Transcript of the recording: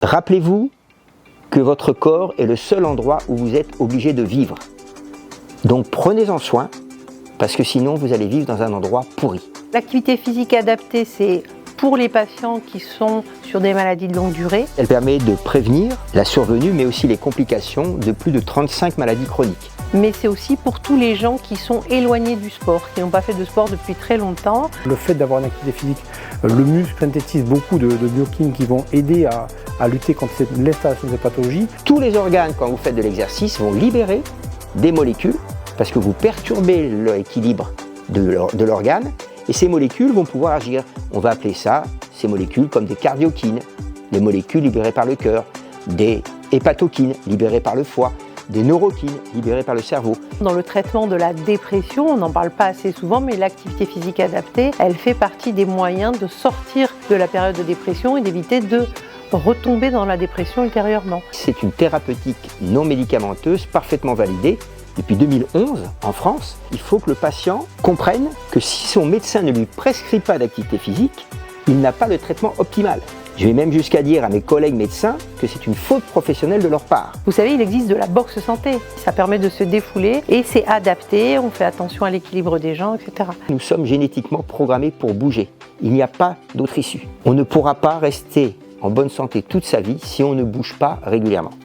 Rappelez-vous que votre corps est le seul endroit où vous êtes obligé de vivre. Donc prenez-en soin, parce que sinon vous allez vivre dans un endroit pourri. L'activité physique adaptée, c'est pour les patients qui sont sur des maladies de longue durée. Elle permet de prévenir la survenue, mais aussi les complications de plus de 35 maladies chroniques. Mais c'est aussi pour tous les gens qui sont éloignés du sport, qui n'ont pas fait de sport depuis très longtemps. Le fait d'avoir une activité physique, le muscle synthétise beaucoup de biokines qui vont aider à lutter contre l'installation de ces pathologies. Tous les organes, quand vous faites de l'exercice, vont libérer des molécules parce que vous perturbez l'équilibre de l'organe et ces molécules vont pouvoir agir. On va appeler ça, ces molécules, comme des cardiokines, des molécules libérées par le cœur, des hépatokines libérées par le foie, des neurokines libérées par le cerveau. Dans le traitement de la dépression, on n'en parle pas assez souvent, mais l'activité physique adaptée, elle fait partie des moyens de sortir de la période de dépression et d'éviter de retomber dans la dépression ultérieurement. C'est une thérapeutique non médicamenteuse parfaitement validée. Depuis 2011, en France, il faut que le patient comprenne que si son médecin ne lui prescrit pas d'activité physique, il n'a pas le traitement optimal. Je vais même jusqu'à dire à mes collègues médecins que c'est une faute professionnelle de leur part. Vous savez, il existe de la boxe santé. Ça permet de se défouler et c'est adapté, on fait attention à l'équilibre des gens, etc. Nous sommes génétiquement programmés pour bouger. Il n'y a pas d'autre issue. On ne pourra pas rester en bonne santé toute sa vie si on ne bouge pas régulièrement.